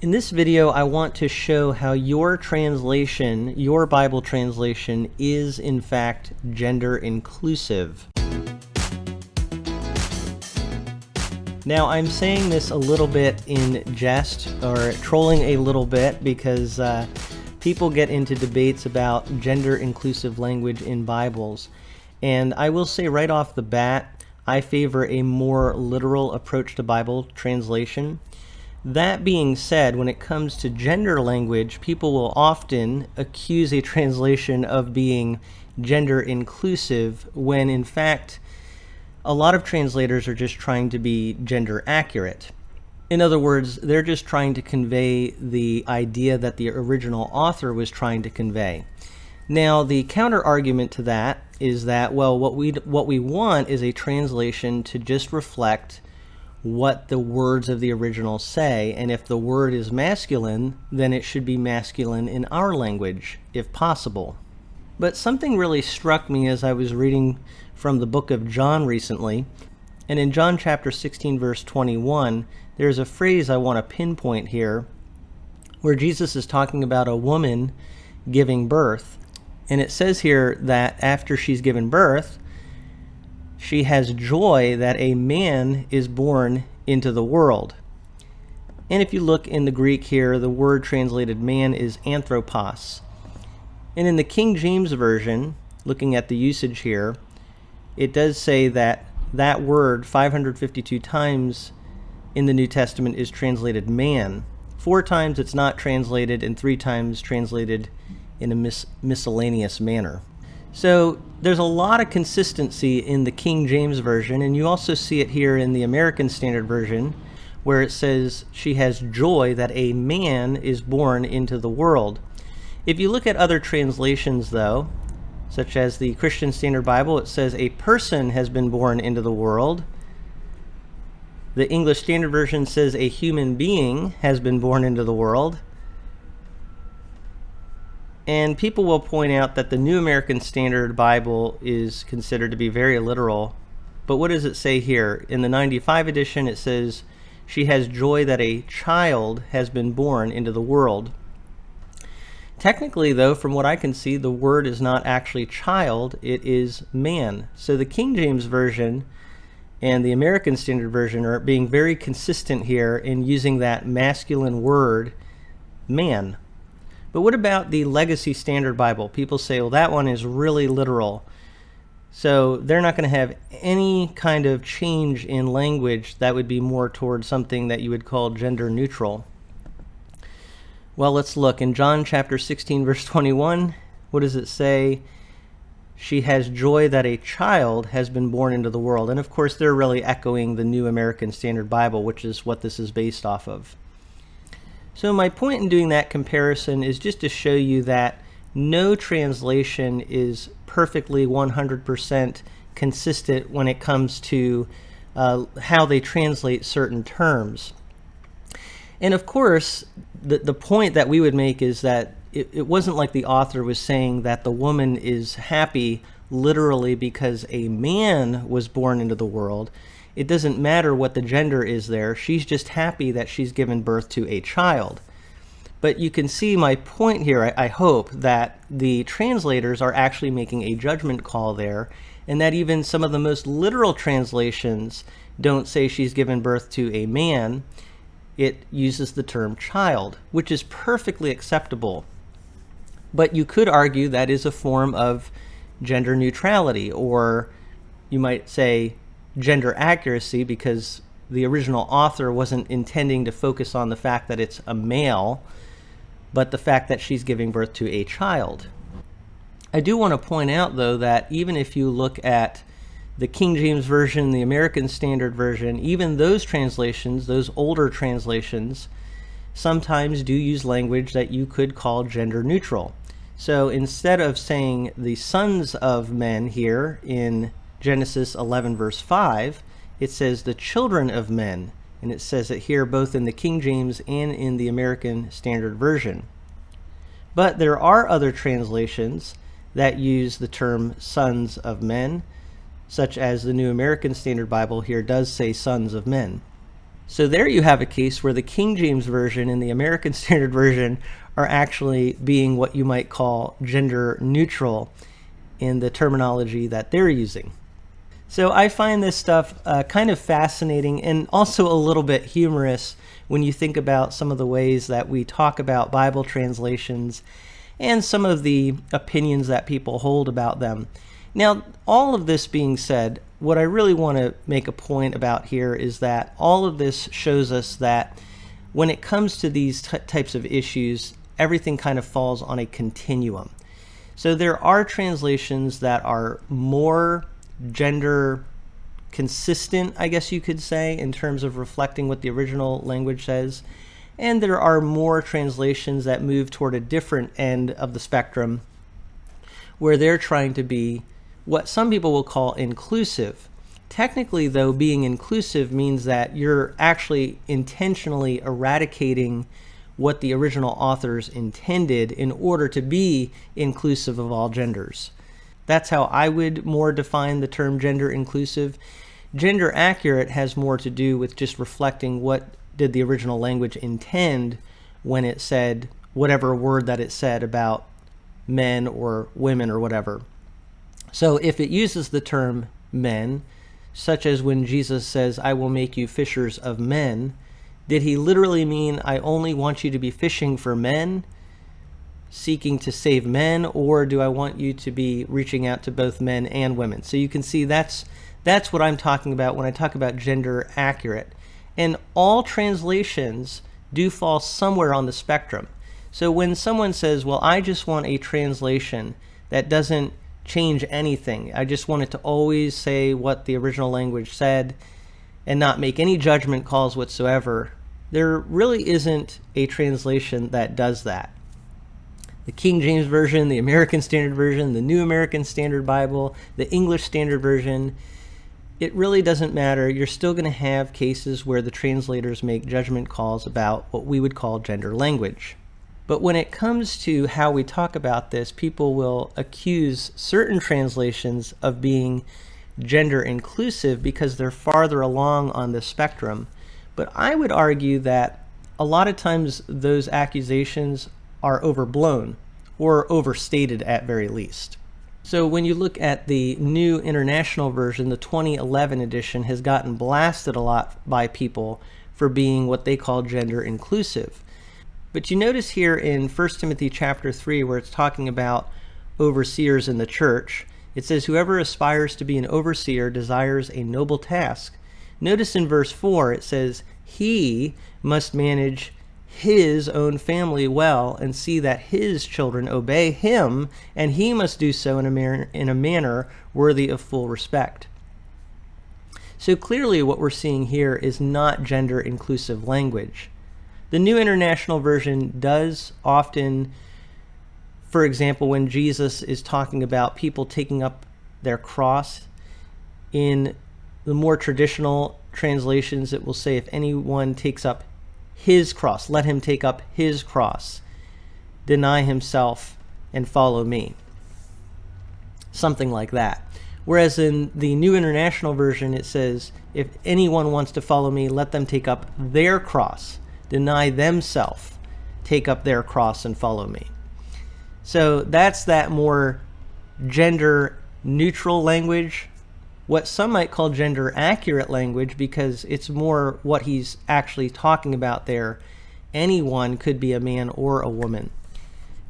In this video, I want to show how your translation, your Bible translation, is in fact gender inclusive. Now, I'm saying this a little bit in jest or trolling a little bit because people get into debates about gender inclusive language in Bibles. And I will say right off the bat, I favor a more literal approach to Bible translation. That being said, when it comes to gender language, people will often accuse a translation of being gender inclusive when in fact a lot of translators are just trying to be gender accurate. In other words, they're just trying to convey the idea that the original author was trying to convey. Now, the counter argument to that is that, well, what we want is a translation to just reflect what the words of the original say, and if the word is masculine, then it should be masculine in our language, if possible. But something really struck me as I was reading from the book of John recently, and in John chapter 16 verse 21, there's a phrase I want to pinpoint here where Jesus is talking about a woman giving birth, and it says here that after she's given birth, she has joy that a man is born into the world. And if you look in the Greek here, the word translated man is anthropos. And in the King James Version, looking at the usage here, it does say that that word 552 times in the New Testament is translated man. 4 times it's not translated, and 3 times translated in a miscellaneous manner. So there's a lot of consistency in the King James Version, and you also see it here in the American Standard Version, where it says she has joy that a man is born into the world. If you look at other translations, though, such as the Christian Standard Bible, it says a person has been born into the world. The English Standard Version says a human being has been born into the world. And people will point out that the New American Standard Bible is considered to be very literal. But what does it say here? In the 95 edition, it says, she has joy that a child has been born into the world. Technically, though, from what I can see, the word is not actually child, it is man. So the King James Version and the American Standard Version are being very consistent here in using that masculine word, man. But what about the Legacy Standard Bible? People say, well, that one is really literal. So they're not going to have any kind of change in language that would be more towards something that you would call gender neutral. Well, let's look. In John chapter 16, verse 21, what does it say? She has joy that a child has been born into the world. And of course, they're really echoing the New American Standard Bible, which is what this is based off of. So my point in doing that comparison is just to show you that no translation is perfectly 100% consistent when it comes to how they translate certain terms. And of course, the point that we would make is that it wasn't like the author was saying that the woman is happy literally because a man was born into the world. It doesn't matter what the gender is there. She's just happy that she's given birth to a child. But you can see my point here, I hope, that the translators are actually making a judgment call there, and that even some of the most literal translations don't say she's given birth to a man. It uses the term child, which is perfectly acceptable. But you could argue that is a form of gender neutrality, or you might say gender accuracy, because the original author wasn't intending to focus on the fact that it's a male, but the fact that she's giving birth to a child. I do want to point out, though, that even if you look at the King James Version, the American Standard Version, even those translations, those older translations, sometimes do use language that you could call gender neutral. So instead of saying the sons of men here in Genesis 11 verse 5, it says the children of men, and it says it here both in the King James and in the American Standard Version. But there are other translations that use the term sons of men, such as the New American Standard Bible here does say sons of men. So there you have a case where the King James Version and the American Standard Version are actually being what you might call gender neutral in the terminology that they're using. So I find this stuff kind of fascinating and also a little bit humorous when you think about some of the ways that we talk about Bible translations and some of the opinions that people hold about them. Now, all of this being said, what I really want to make a point about here is that all of this shows us that when it comes to these types of issues, everything kind of falls on a continuum. So there are translations that are more gender consistent, I guess you could say, in terms of reflecting what the original language says. And there are more translations that move toward a different end of the spectrum, where they're trying to be what some people will call inclusive. Technically, though, being inclusive means that you're actually intentionally eradicating what the original authors intended in order to be inclusive of all genders. That's how I would more define the term gender inclusive. Gender accurate has more to do with just reflecting what did the original language intend when it said whatever word that it said about men or women or whatever. So if it uses the term men, such as when Jesus says, "I will make you fishers of men," did he literally mean, I only want you to be fishing for men, seeking to save men, or do I want you to be reaching out to both men and women? So you can see that's what I'm talking about when I talk about gender accurate. And all translations do fall somewhere on the spectrum. So when someone says, well, I just want a translation that doesn't change anything, I just want it to always say what the original language said and not make any judgment calls whatsoever, there really isn't a translation that does that. The King James Version, the American Standard Version, the New American Standard Bible, the English Standard Version, it really doesn't matter. You're still going to have cases where the translators make judgment calls about what we would call gender language. But when it comes to how we talk about this, people will accuse certain translations of being gender inclusive because they're farther along on the spectrum. But I would argue that a lot of times those accusations are overblown or overstated at very least. So when you look at the New International Version, the 2011 edition has gotten blasted a lot by people for being what they call gender inclusive. But you notice here in 1 Timothy chapter 3, where it's talking about overseers in the church, it says, whoever aspires to be an overseer desires a noble task. Notice in verse 4, it says, he must manage his own family well and see that his children obey him, and he must do so in a manner worthy of full respect. So clearly what we're seeing here is not gender inclusive language. The New International Version does often, for example, when Jesus is talking about people taking up their cross, in the more traditional translations, it will say, if anyone takes up his cross, let him take up his cross, deny himself, and follow me. Something like that. Whereas in the New International Version, it says, if anyone wants to follow me, let them take up their cross, deny themselves, take up their cross, and follow me. So that's that more gender neutral language, what some might call gender accurate language, because it's more what he's actually talking about there. Anyone could be a man or a woman.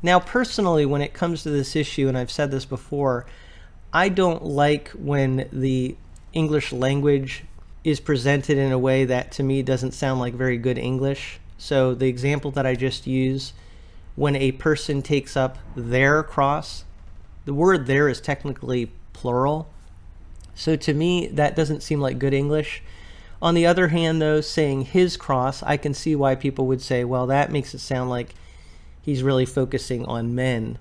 Now, personally, when it comes to this issue, and I've said this before, I don't like when the English language is presented in a way that to me doesn't sound like very good English. So the example that I just used, when a person takes up their cross, the word there is technically plural. So to me, that doesn't seem like good English. On the other hand, though, saying his cross, I can see why people would say, well, that makes it sound like he's really focusing on men.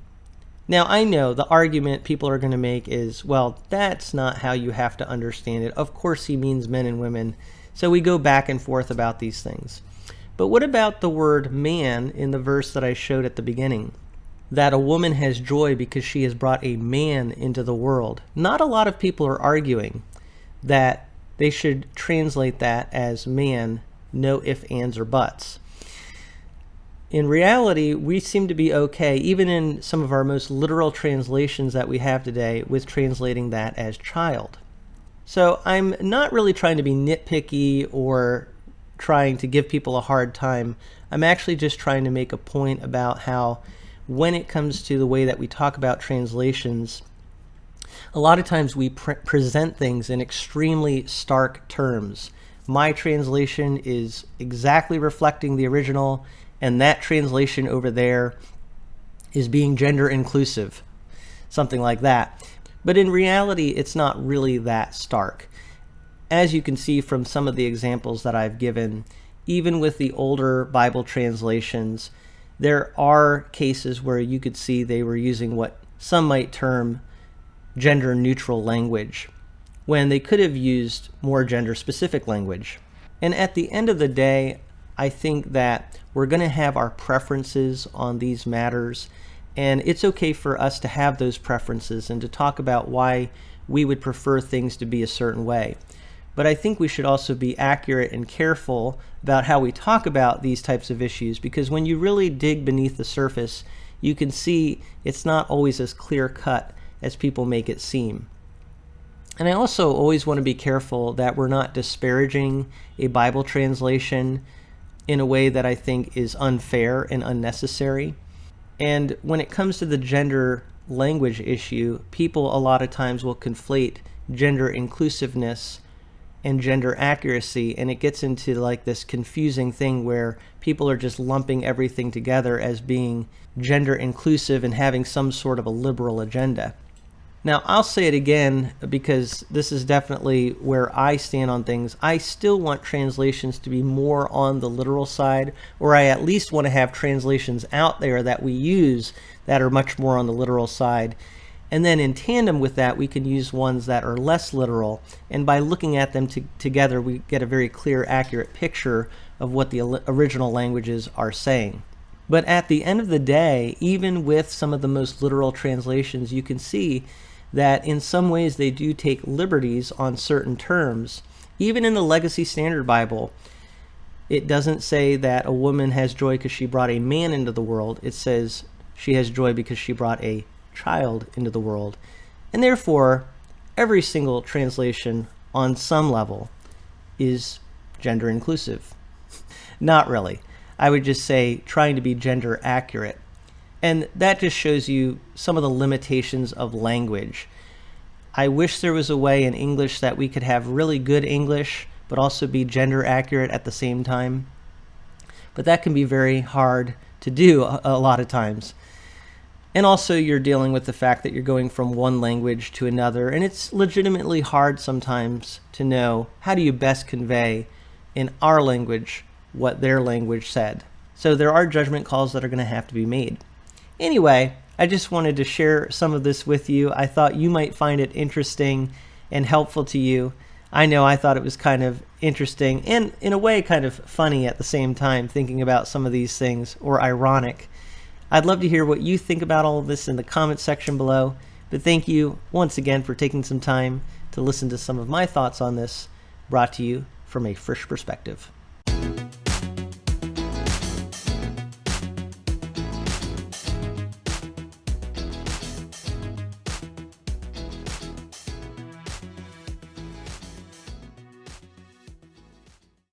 Now, I know the argument people are going to make is, well, that's not how you have to understand it. Of course he means men and women. So we go back and forth about these things. But what about the word man in the verse that I showed at the beginning? That a woman has joy because she has brought a man into the world. Not a lot of people are arguing that they should translate that as man no ifs, ands, or buts. In reality, we seem to be okay, even in some of our most literal translations that we have today, with translating that as child. So I'm not really trying to be nitpicky or trying to give people a hard time. I'm actually just trying to make a point about how, when it comes to the way that we talk about translations, a lot of times we present things in extremely stark terms. My translation is exactly reflecting the original, and that translation over there is being gender inclusive, something like that. But in reality, it's not really that stark. As you can see from some of the examples that I've given, even with the older Bible translations, there are cases where you could see they were using what some might term gender neutral language, when they could have used more gender specific language. And at the end of the day, I think that we're going to have our preferences on these matters, and it's okay for us to have those preferences and to talk about why we would prefer things to be a certain way. But I think we should also be accurate and careful about how we talk about these types of issues, because when you really dig beneath the surface, you can see it's not always as clear cut as people make it seem. And I also always want to be careful that we're not disparaging a Bible translation in a way that I think is unfair and unnecessary. And when it comes to the gender language issue, people a lot of times will conflate gender inclusiveness and gender accuracy, and it gets into like this confusing thing where people are just lumping everything together as being gender inclusive and having some sort of a liberal agenda. Now, I'll say it again, because this is definitely where I stand on things. I still want translations to be more on the literal side, or I at least want to have translations out there that we use that are much more on the literal side. And then in tandem with that, we can use ones that are less literal. And by looking at them together, we get a very clear, accurate picture of what the original languages are saying. But at the end of the day, even with some of the most literal translations, you can see that in some ways they do take liberties on certain terms. Even in the Legacy Standard Bible, it doesn't say that a woman has joy because she brought a man into the world. It says she has joy because she brought a child into the world. And therefore, every single translation on some level is gender inclusive. Not really. I would just say trying to be gender accurate. And that just shows you some of the limitations of language. I wish there was a way in English that we could have really good English, but also be gender accurate at the same time. But that can be very hard to do a lot of times. And also you're dealing with the fact that you're going from one language to another, and it's legitimately hard sometimes to know how do you best convey in our language what their language said. So there are judgment calls that are going to have to be made. Anyway, I just wanted to share some of this with you. I thought you might find it interesting and helpful to you. I know I thought it was kind of interesting and in a way kind of funny at the same time, thinking about some of these things, or ironic. I'd love to hear what you think about all of this in the comments section below, but thank you once again for taking some time to listen to some of my thoughts on this, brought to you from A Frisch Perspective.